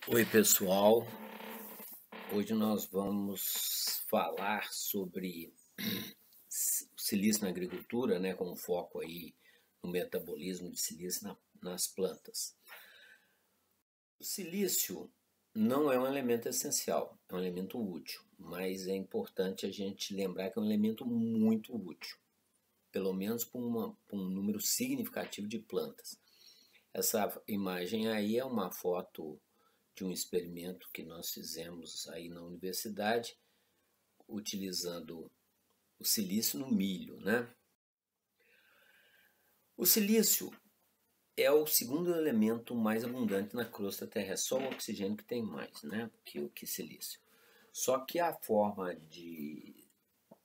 Oi, pessoal. Hoje nós vamos falar sobre o silício na agricultura, né, com foco aí no metabolismo de silício nas plantas. O silício não é um elemento essencial, é um elemento útil, mas é importante a gente lembrar que é um elemento muito útil, pelo menos para um número significativo de plantas. Essa imagem aí é uma foto de um experimento que nós fizemos aí na universidade, utilizando o silício no milho, né? O silício é o segundo elemento mais abundante na crosta terrestre, só o oxigênio que tem mais, né, que silício. Só que a forma de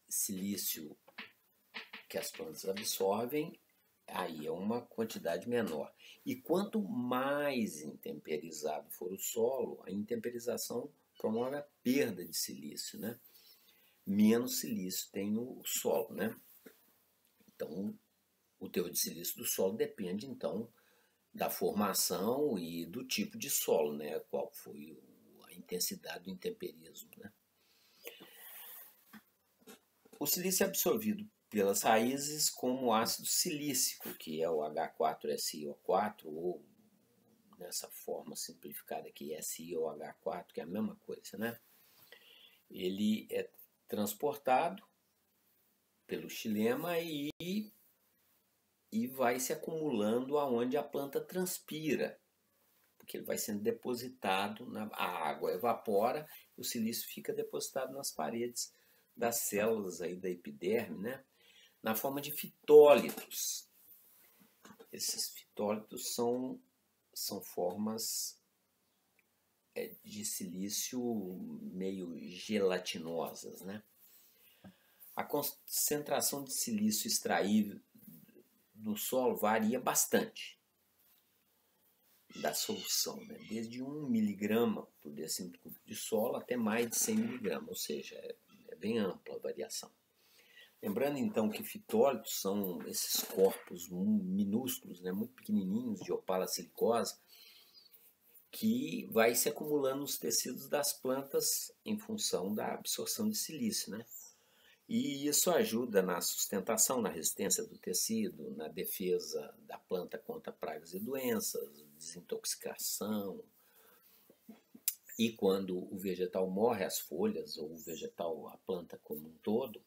silício que as plantas absorvem, aí é uma quantidade menor. E quanto mais intemperizado for o solo, a intemperização promove a perda de silício, né? Menos silício tem o solo, né? Então, o teor de silício do solo depende, então, da formação e do tipo de solo, né? Qual foi a intensidade do intemperismo, né? O silício é absorvido pelas raízes como ácido silícico, que é o H4SiO4, ou nessa forma simplificada aqui, SiOH4, que é a mesma coisa, né? Ele é transportado pelo xilema e vai se acumulando aonde a planta transpira, porque ele vai sendo depositado, a água evapora, o silício fica depositado nas paredes das células aí da epiderme, né? Na forma de fitólitos. Esses fitólitos são formas de silício meio gelatinosas, né? A concentração de silício extraído do solo varia bastante da solução, né? Desde 1 miligrama por decímetro cúbico de solo até mais de 100 miligramas, ou seja, é bem ampla a variação. Lembrando então que fitólitos são esses corpos minúsculos, né, muito pequenininhos de opala-silicose, que vai se acumulando nos tecidos das plantas em função da absorção de silício, né? E isso ajuda na sustentação, na resistência do tecido, na defesa da planta contra pragas e doenças, desintoxicação. E quando o vegetal morre, as folhas, ou o vegetal, a planta como um todo,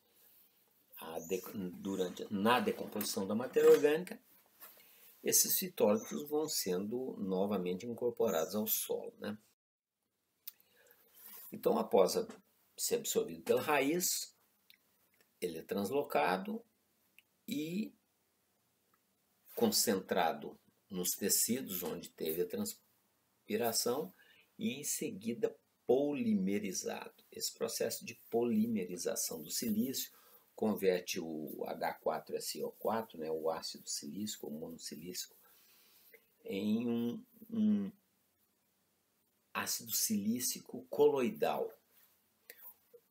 na decomposição da matéria orgânica, esses fitólitos vão sendo novamente incorporados ao solo, né? Então, após ser absorvido pela raiz, ele é translocado e concentrado nos tecidos onde teve a transpiração e em seguida polimerizado. Esse processo de polimerização do silício converte o H4SiO4, né, o ácido silícico, o monossilícico, em um ácido silícico coloidal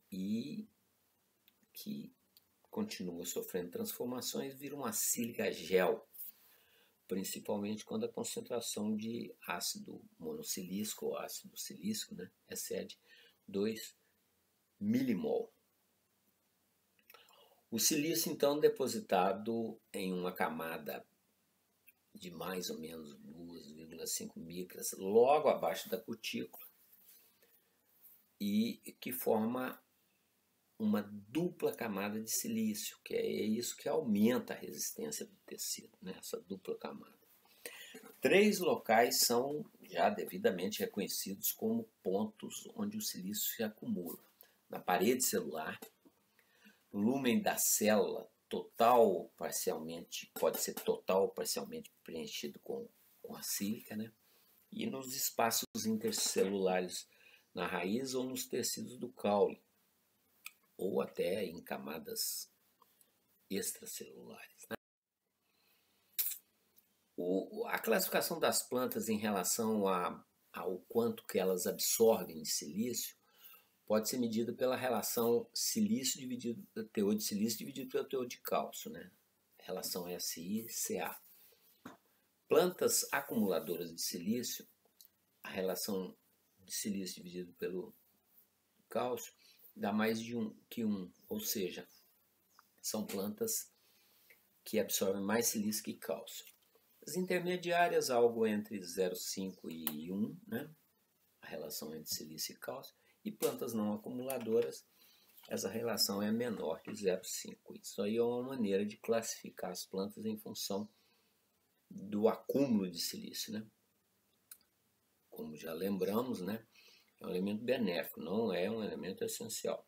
e que continua sofrendo transformações, vira uma sílica gel, principalmente quando a concentração de ácido monossilícico ou ácido silícico, né, excede 2 milimol. O silício, então, depositado em uma camada de mais ou menos 2,5 micras, logo abaixo da cutícula, e que forma uma dupla camada de silício, que é isso que aumenta a resistência do tecido, né? Essa dupla camada. 3 locais são já devidamente reconhecidos como pontos onde o silício se acumula: na parede celular, no lúmen da célula, total ou parcialmente, pode ser total ou parcialmente preenchido com a sílica, né? E nos espaços intercelulares na raiz ou nos tecidos do caule, ou até em camadas extracelulares, né? A classificação das plantas em relação ao quanto que elas absorvem de silício pode ser medida pela relação silício dividido, teor de silício dividido pelo teor de cálcio, né? Relação SiCa. Plantas acumuladoras de silício, a relação de silício dividido pelo cálcio dá mais de que 1, ou seja, são plantas que absorvem mais silício que cálcio. As intermediárias, algo entre 0,5 e 1, né? A relação entre silício e cálcio. E plantas não acumuladoras, essa relação é menor que 0,5. Isso aí é uma maneira de classificar as plantas em função do acúmulo de silício, né? Como já lembramos, né? É um elemento benéfico, não é um elemento essencial.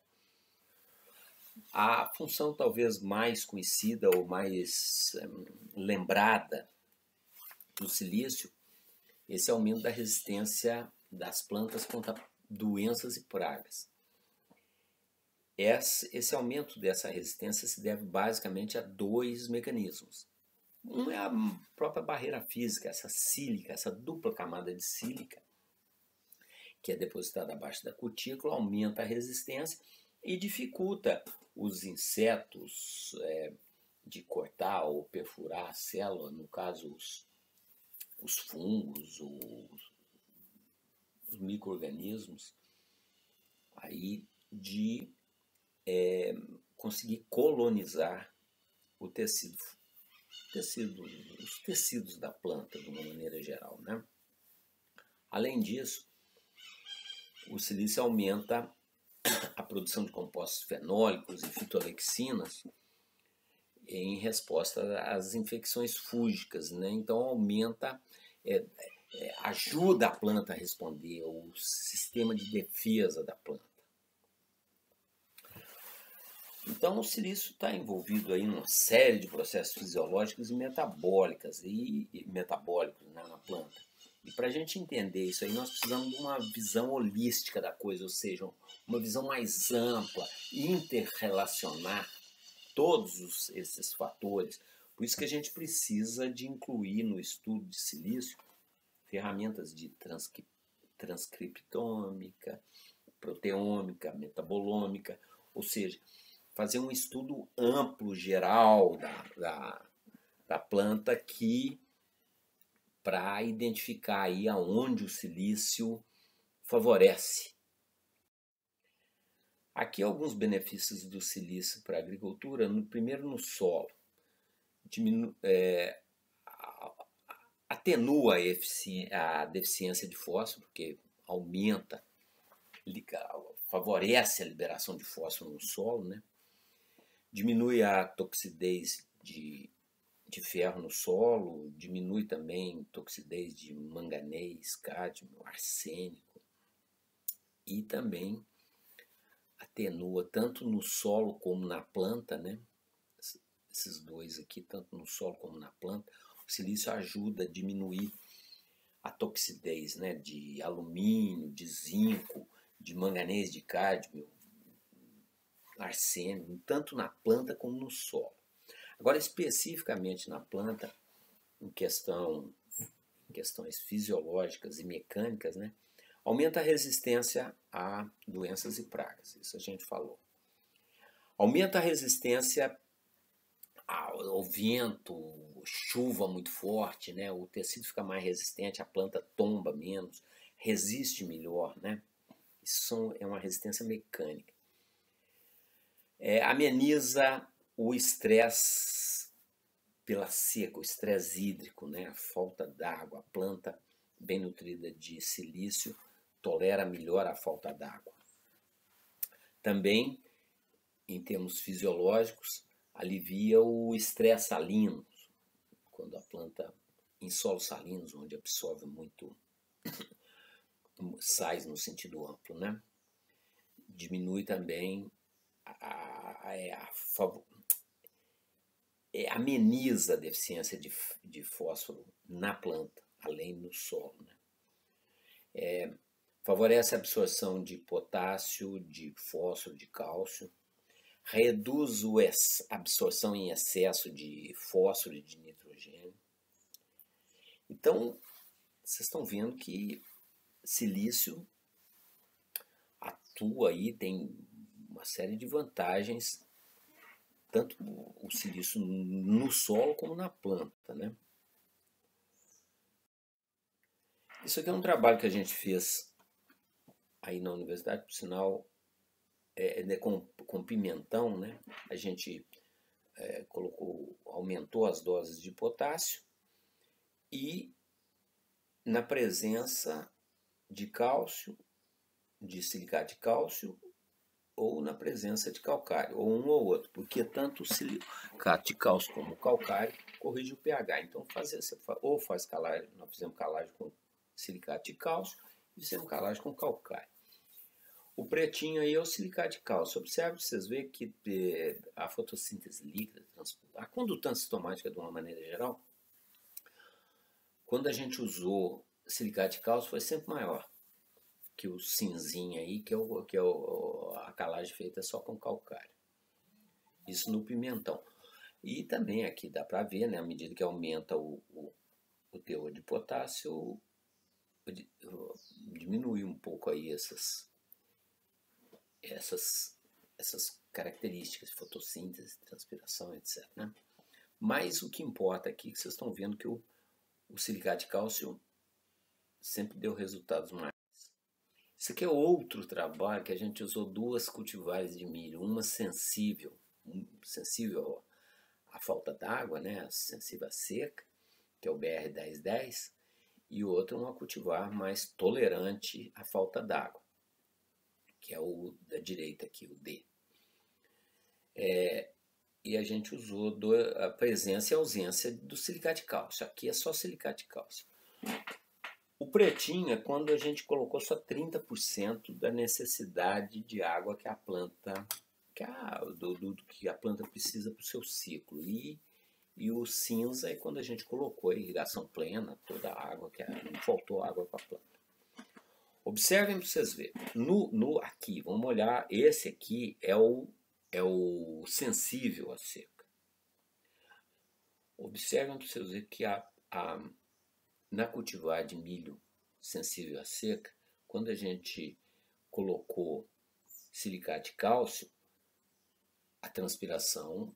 A função talvez mais conhecida ou mais lembrada do silício, esse aumento da resistência das plantas contra doenças e pragas. Esse aumento dessa resistência se deve basicamente a 2 mecanismos. Um é a própria barreira física, essa sílica, essa dupla camada de sílica, que é depositada abaixo da cutícula, aumenta a resistência e dificulta os insetos de cortar ou perfurar a célula, no caso os fungos, os micro-organismos, aí de conseguir colonizar o tecido, os tecidos da planta de uma maneira geral, né? Além disso, o silício aumenta a produção de compostos fenólicos e fitolexinas em resposta às infecções fúngicas, né? Então aumenta, ajuda a planta a responder ao sistema de defesa da planta. Então o silício está envolvido aí numa série de processos fisiológicos e metabólicos, né, na planta. E para a gente entender isso aí, nós precisamos de uma visão holística da coisa, ou seja, uma visão mais ampla, interrelacionar todos esses fatores. Por isso que a gente precisa de incluir no estudo de silício ferramentas de transcriptômica, proteômica, metabolômica, ou seja, fazer um estudo amplo, geral da planta para identificar aí aonde o silício favorece. Aqui alguns benefícios do silício para a agricultura. Primeiro, no solo. Atenua a deficiência de fósforo, porque favorece a liberação de fósforo no solo, né? Diminui a toxidez de ferro no solo, diminui também a toxidez de manganês, cádmio, arsênico, e também atenua tanto no solo como na planta, né? Esses dois aqui, tanto no solo como na planta. O silício ajuda a diminuir a toxidez, né, de alumínio, de zinco, de manganês, de cádmio, arsênico, tanto na planta como no solo. Agora, especificamente na planta, em questões fisiológicas e mecânicas, né, aumenta a resistência a doenças e pragas, isso a gente falou. Aumenta a resistência ao vento, chuva muito forte, né? O tecido fica mais resistente, a planta tomba menos, resiste melhor, né? Isso é uma resistência mecânica. Ameniza o estresse pela seca, o estresse hídrico, né? A falta d'água. A planta bem nutrida de silício tolera melhor a falta d'água. Também, em termos fisiológicos, alivia o estresse salino, quando a planta em solos salinos, onde absorve muito sais no sentido amplo, né? Diminui também, ameniza a deficiência de fósforo na planta, além do solo, né? Favorece a absorção de potássio, de fósforo, de cálcio, reduz a absorção em excesso de fósforo e de nitrogênio. Então, vocês estão vendo que silício atua aí, tem uma série de vantagens, tanto o silício no solo como na planta, né? Isso aqui é um trabalho que a gente fez aí na universidade, por sinal, com pimentão, né? A gente aumentou as doses de potássio e na presença de cálcio, de silicato de cálcio, ou na presença de calcário, ou um ou outro, porque tanto o silicato de cálcio como o calcário corrige o pH. Então, ou faz calagem, nós fizemos calagem com silicato de cálcio e fizemos calagem com calcário. O pretinho aí é o silicato de cálcio. Observe, vocês veem que a fotossíntese líquida, a condutância cistomática de uma maneira geral, quando a gente usou silicato de cálcio foi sempre maior que o cinzinho aí, que é a calagem feita só com calcário. Isso no pimentão. E também aqui dá para ver, né, à medida que aumenta o teor de potássio, diminui um pouco aí essas características de fotossíntese, transpiração, etc. Né? Mas o que importa aqui é que vocês estão vendo que o silicato de cálcio sempre deu resultados maiores. Isso aqui é outro trabalho que a gente usou 2 cultivares de milho, uma sensível à falta d'água, né, sensível à seca, que é o BR1010, e outra uma cultivar mais tolerante à falta d'água, que é o da direita aqui, o D. E a gente usou a presença e a ausência do silicato de cálcio. Aqui é só silicato de cálcio. O pretinho é quando a gente colocou só 30% da necessidade de água que a planta, que a planta precisa para o seu ciclo. E o cinza é quando a gente colocou a irrigação plena, toda a água, não faltou água para a planta. Observem para vocês verem. Aqui, vamos olhar, esse aqui é o sensível à seca. Observem para vocês verem que na cultivar de milho sensível à seca, quando a gente colocou silicato de cálcio, a transpiração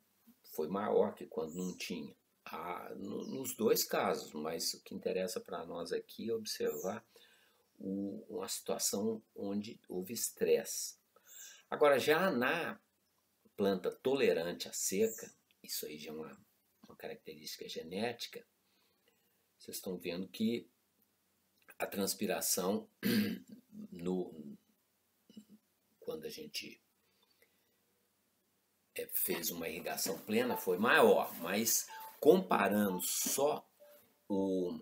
foi maior que quando não tinha. Nos 2 casos, mas o que interessa para nós aqui é observar uma situação onde houve estresse. Agora, já na planta tolerante à seca, isso aí já é uma característica genética, vocês estão vendo que a transpiração, quando a gente fez uma irrigação plena, foi maior, mas comparando só o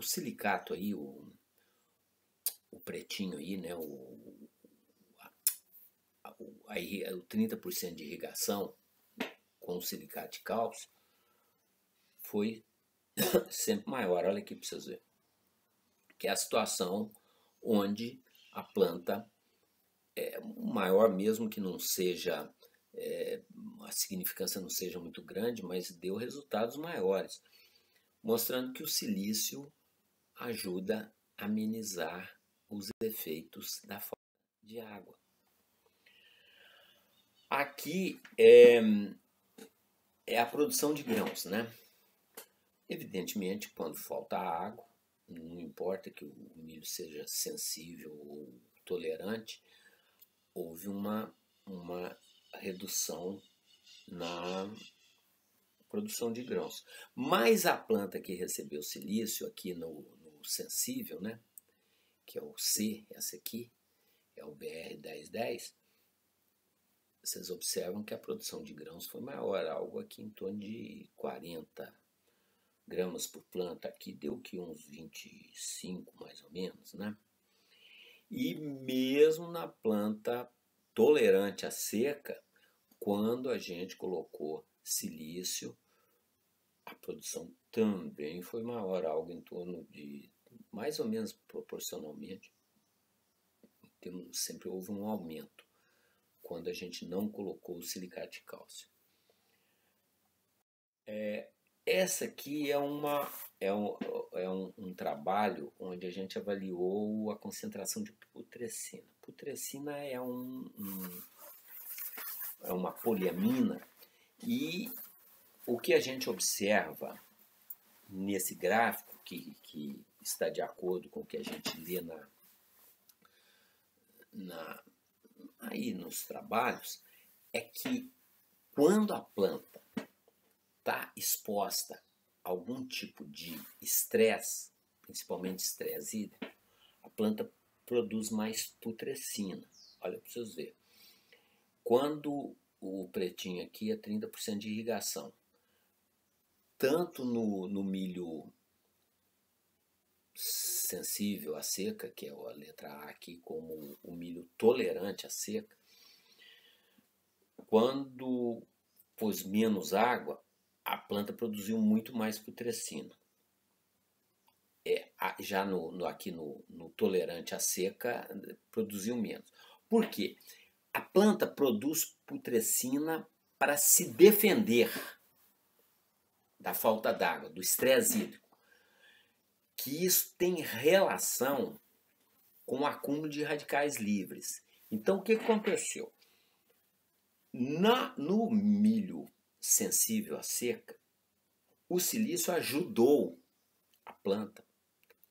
silicato aí, o pretinho aí, né, o 30% de irrigação com o silicato de cálcio foi sempre maior. Olha aqui para vocês verem. Que é a situação onde a planta é maior, mesmo que não seja, a significância não seja muito grande, mas deu resultados maiores, mostrando que o silício ajuda a amenizar os efeitos da falta de água. Aqui é a produção de grãos, né? Evidentemente, quando falta água, não importa que o milho seja sensível ou tolerante, houve uma redução na produção de grãos. Mas a planta que recebeu silício aqui no sensível, né, que é o C, essa aqui, é o BR1010, vocês observam que a produção de grãos foi maior, algo aqui em torno de 40 gramas por planta. Aqui deu que uns 25 mais ou menos, né? E mesmo na planta tolerante à seca, quando a gente colocou silício, a produção também foi maior, algo em torno de, mais ou menos proporcionalmente, sempre houve um aumento quando a gente não colocou o silicato de cálcio. Essa aqui é um trabalho onde a gente avaliou a concentração de putrescina. Putrescina é uma poliamina e o que a gente observa nesse gráfico, que está de acordo com o que a gente lê aí nos trabalhos, é que quando a planta está exposta a algum tipo de estresse, principalmente estresse hídrico, a planta produz mais putrescina. Olha para vocês verem. Quando o pretinho aqui é 30% de irrigação, tanto no milho sensível à seca, que é a letra A aqui, como o milho tolerante à seca, quando pôs menos água, a planta produziu muito mais putrescina. Já aqui no tolerante à seca, produziu menos. Por quê? A planta produz putrescina para se defender da falta d'água, do estresse hídrico, que isso tem relação com o acúmulo de radicais livres. Então, o que aconteceu? No milho sensível à seca, o silício ajudou a planta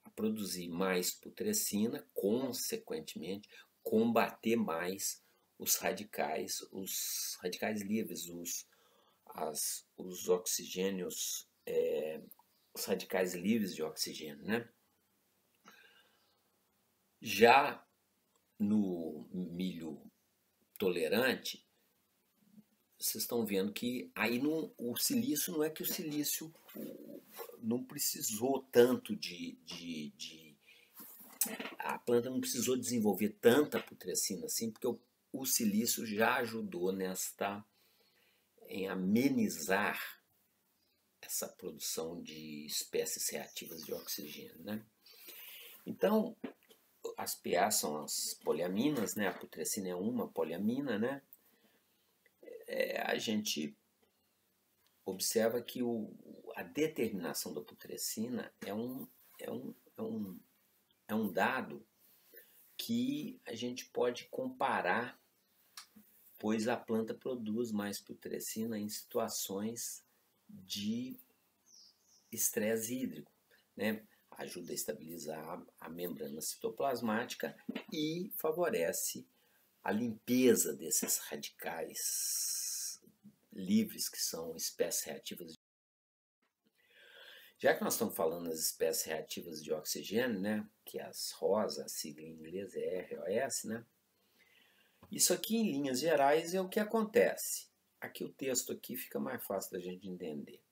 a produzir mais putrescina, consequentemente, combater mais os radicais livres, os oxigênios, os radicais livres de oxigênio, né? Já no milho tolerante, vocês estão vendo que aí o silício, não é que o silício não precisou tanto a planta não precisou desenvolver tanta putrescina assim, porque o silício já ajudou em amenizar essa produção de espécies reativas de oxigênio, né? Então, as PA são as poliaminas, né? A putrescina é uma poliamina, né? A gente observa que a determinação da putrescina é um dado que a gente pode comparar, pois a planta produz mais putrescina em situações de estresse hídrico, né? Ajuda a estabilizar a membrana citoplasmática e favorece a limpeza desses radicais livres, que são espécies reativas. Já que nós estamos falando das espécies reativas de oxigênio, né, que as ROS, a sigla em inglês é ROS, né? Isso aqui, em linhas gerais, é o que acontece. Aqui o texto aqui fica mais fácil da gente entender.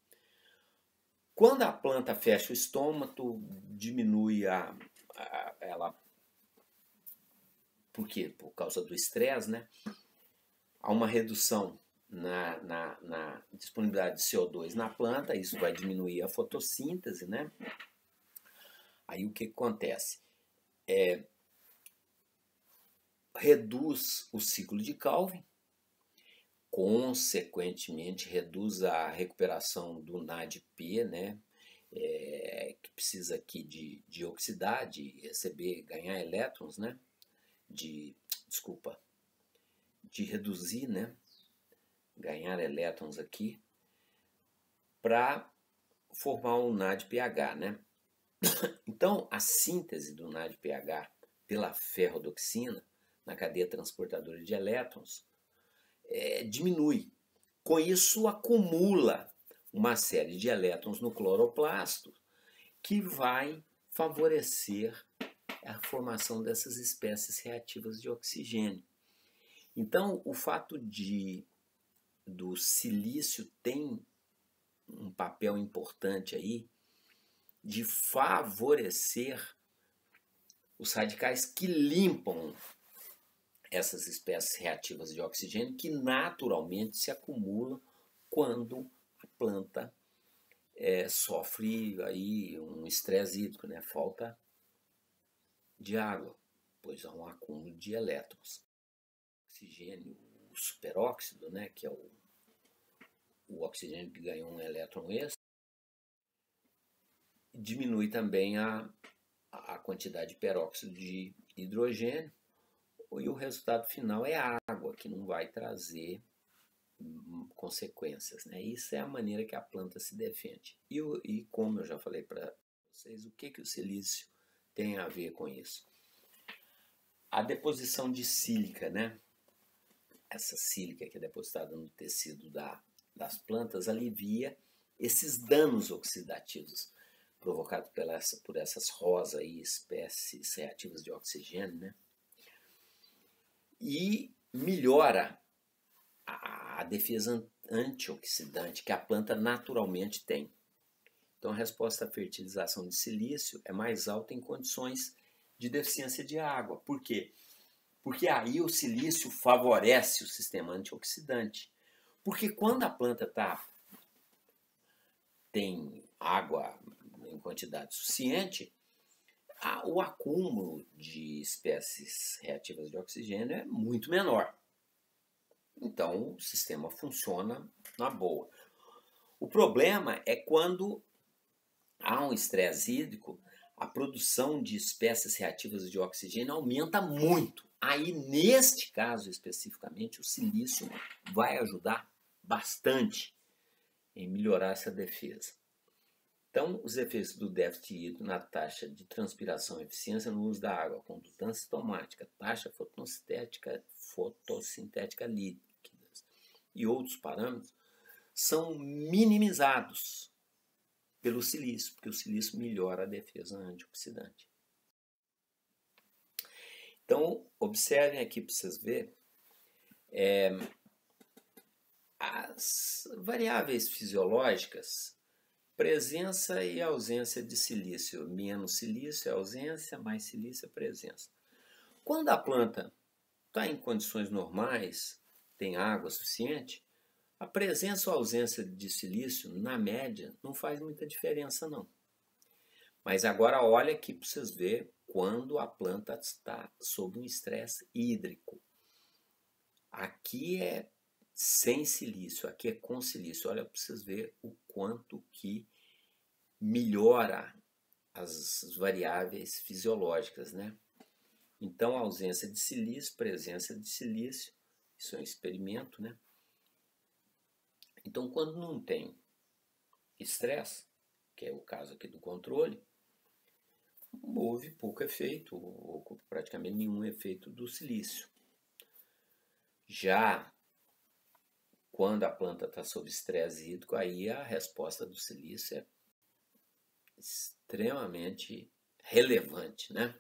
Quando a planta fecha o estômago, diminui ela. Por quê? Por causa do estresse, né? Há uma redução na disponibilidade de CO2 na planta, isso vai diminuir a fotossíntese, né? Aí o que acontece? Reduz o ciclo de Calvin, consequentemente reduz a recuperação do NADP, né? Que precisa aqui de oxidar, de receber, ganhar elétrons, né? De reduzir, né? Ganhar elétrons aqui para formar um NADPH, né? Então, a síntese do NADPH pela ferrodoxina na cadeia transportadora de elétrons diminui. Com isso, acumula uma série de elétrons no cloroplasto que vai favorecer a formação dessas espécies reativas de oxigênio. Então, o fato do silício tem um papel importante aí de favorecer os radicais que limpam essas espécies reativas de oxigênio que naturalmente se acumulam quando a planta sofre aí um estresse hídrico, né? Falta de água, pois há um acúmulo de elétrons. O oxigênio, o superóxido, né? Que é o oxigênio que ganhou um elétron extra, diminui também a quantidade de peróxido de hidrogênio, e o resultado final é a água, que não vai trazer consequências, né? Isso é a maneira que a planta se defende. E como eu já falei para vocês, o que o silício tem a ver com isso? A deposição de sílica, né? Essa sílica que é depositada no tecido das plantas alivia esses danos oxidativos provocados por essas ROS aí, espécies reativas de oxigênio, né? E melhora a defesa antioxidante que a planta naturalmente tem. Então a resposta à fertilização de silício é mais alta em condições de deficiência de água. Por quê? Porque aí o silício favorece o sistema antioxidante. Porque quando a planta tem água em quantidade suficiente, o acúmulo de espécies reativas de oxigênio é muito menor. Então o sistema funciona na boa. O problema é quando há um estresse hídrico, a produção de espécies reativas de oxigênio aumenta muito. Aí, neste caso especificamente, o silício vai ajudar bastante em melhorar essa defesa. Então, os efeitos do déficit hídrico na taxa de transpiração e eficiência no uso da água, condutância estomática, taxa fotossintética líquidas e outros parâmetros são minimizados pelo silício, porque o silício melhora a defesa antioxidante. Então, observem aqui para vocês verem as variáveis fisiológicas, presença e ausência de silício. Menos silício é ausência, mais silício é presença. Quando a planta está em condições normais, tem água suficiente, a presença ou ausência de silício, na média, não faz muita diferença, não. Mas agora olha aqui para vocês verem quando a planta está sob um estresse hídrico. Aqui é sem silício, aqui é com silício. Olha para vocês verem o quanto que melhora as variáveis fisiológicas, né? Então, ausência de silício, presença de silício, isso é um experimento, né? Então, quando não tem estresse, que é o caso aqui do controle, houve pouco efeito, ou praticamente nenhum efeito do silício. Já quando a planta está sob estresse hídrico, aí a resposta do silício é extremamente relevante, né?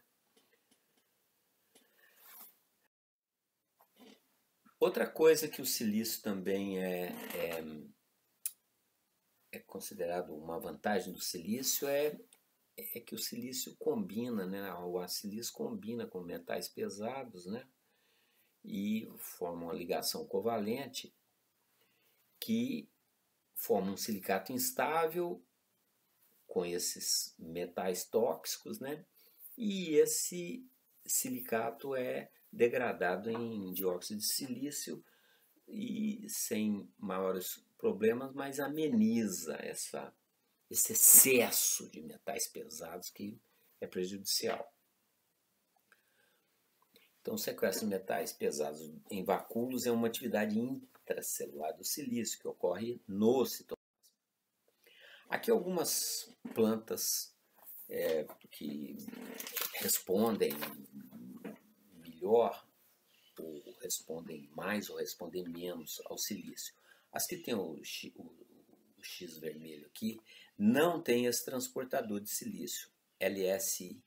Outra coisa que o silício também é considerado uma vantagem do silício é que o silício combina, né? O silício combina com metais pesados, né? E forma uma ligação covalente que forma um silicato instável com esses metais tóxicos, né? E esse silicato é degradado em dióxido de silício e sem maiores problemas, mas ameniza esse excesso de metais pesados que é prejudicial. Então, o sequestro de metais pesados em vacúolos é uma atividade intracelular do silício que ocorre no citoplasma. Aqui algumas plantas que respondem melhor, ou respondem mais ou respondem menos ao silício. As que tem o X vermelho aqui não tem esse transportador de silício, LSI1.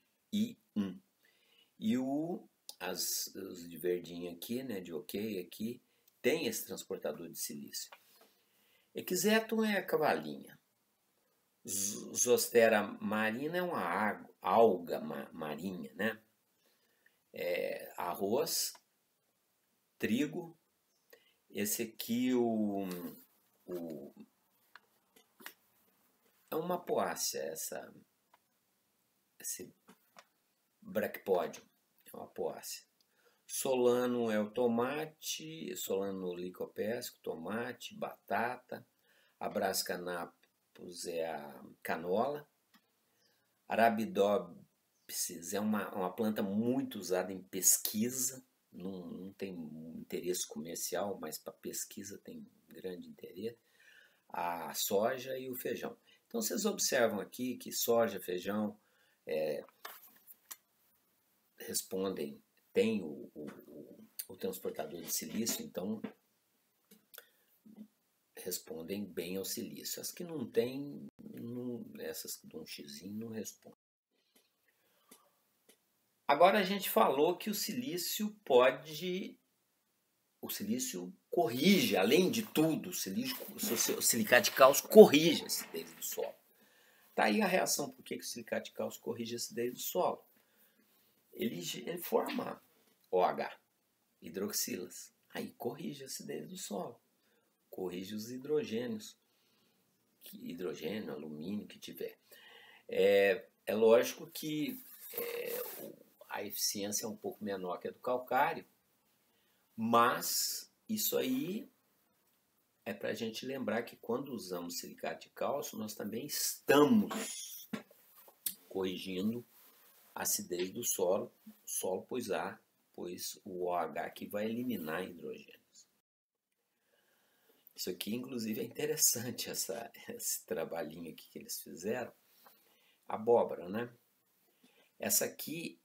E os de verdinho aqui, né, de ok aqui, tem esse transportador de silício. Eczetum é a cavalinha. Zostera marina é uma alga marinha, né? Arroz, trigo. Esse aqui é uma poácea, esse bracpódio, é uma poácea. Solano é o tomate, Solano licopésco, tomate, batata. Abrascanapus é a canola. Arabidopsis é uma planta muito usada em pesquisa, não tem interesse comercial, mas para pesquisa tem grande interesse, a soja e o feijão. Então vocês observam aqui que soja, feijão respondem, tem o transportador de silício, então respondem bem ao silício. As que não tem, essas de um xizinho não respondem. Agora a gente falou que o silício corrige, além de tudo, o silicato de cálcio corrige a acidez do solo. Tá aí a reação por que o silicato de cálcio corrige a acidez do solo. Ele forma OH, hidroxilas. Aí corrige a acidez do solo. Corrige os hidrogênios. Hidrogênio, alumínio que tiver. É lógico que a eficiência é um pouco menor que a do calcário, mas isso aí é para a gente lembrar que quando usamos silicato de cálcio, nós também estamos corrigindo a acidez do solo, pois o OH aqui vai eliminar hidrogênios. Isso aqui, inclusive, é interessante, esse trabalhinho aqui que eles fizeram. Abóbora, né? Essa aqui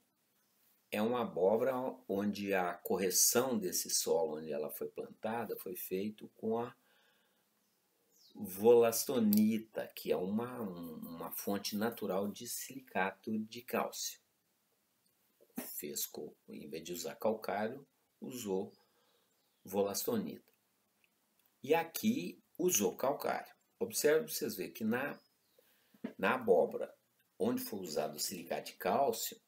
é uma abóbora onde a correção desse solo onde ela foi plantada foi feito com a volastonita, que é uma fonte natural de silicato de cálcio. Em vez de usar calcário, usou volastonita. E aqui usou calcário. Observe, vocês veem que na abóbora, onde foi usado o silicato de cálcio,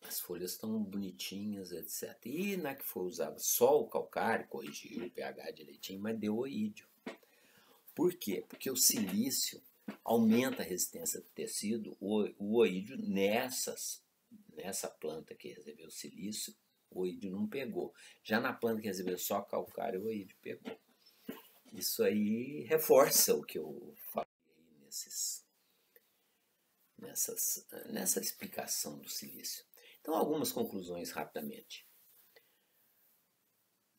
as folhas estão bonitinhas, etc. E na que foi usado só o calcário, corrigiu o pH direitinho, mas deu oídio. Por quê? Porque o silício aumenta a resistência do tecido. O oídio nessa planta que recebeu silício, o oídio não pegou. Já na planta que recebeu só calcário, o oídio pegou. Isso aí reforça o que eu falei nessa explicação do silício. Então, algumas conclusões rapidamente.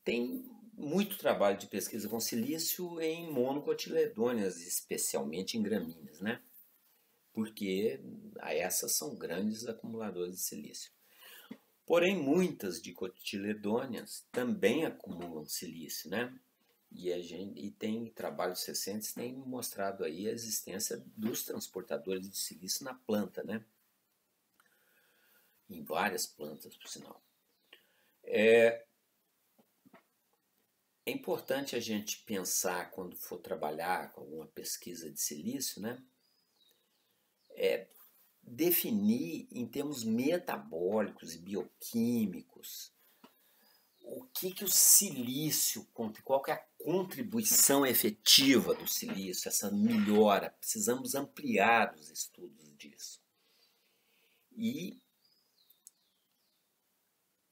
Tem muito trabalho de pesquisa com silício em monocotiledôneas, especialmente em gramíneas, né? Porque essas são grandes acumuladores de silício. Porém, muitas dicotiledôneas também acumulam silício, né? E tem trabalhos recentes que têm mostrado aí a existência dos transportadores de silício na planta, né? Em várias plantas, por sinal. É importante a gente pensar, quando for trabalhar com alguma pesquisa de silício, né? Definir em termos metabólicos e bioquímicos o que o silício, qual que é a contribuição efetiva do silício, essa melhora. Precisamos ampliar os estudos disso. E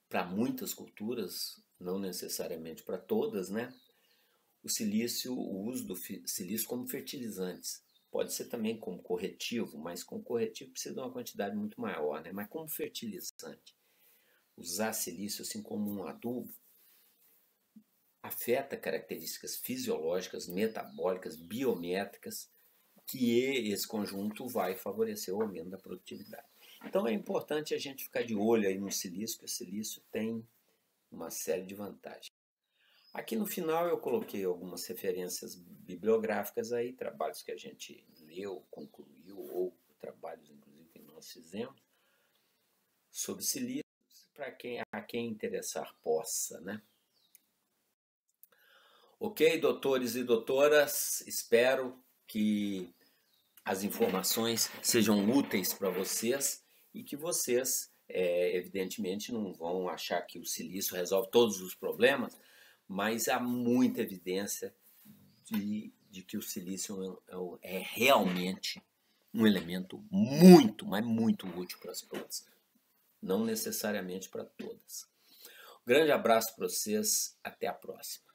para muitas culturas, não necessariamente para todas, né? O uso do silício como fertilizantes. Pode ser também como corretivo, mas como corretivo precisa de uma quantidade muito maior, né? Mas como fertilizante, usar silício assim como um adubo afeta características fisiológicas, metabólicas, biométricas, que esse conjunto vai favorecer o aumento da produtividade. Então é importante a gente ficar de olho aí no silício, porque o silício tem uma série de vantagens. Aqui no final eu coloquei algumas referências bibliográficas aí, trabalhos que a gente leu, concluiu, ou trabalhos inclusive que nós fizemos sobre silício, para quem interessar possa, né? Ok, doutores e doutoras, espero que as informações sejam úteis para vocês e que vocês, evidentemente, não vão achar que o silício resolve todos os problemas, mas há muita evidência de que o silício é realmente um elemento muito, mas muito útil para as plantas, não necessariamente para todas. Um grande abraço para vocês, até a próxima.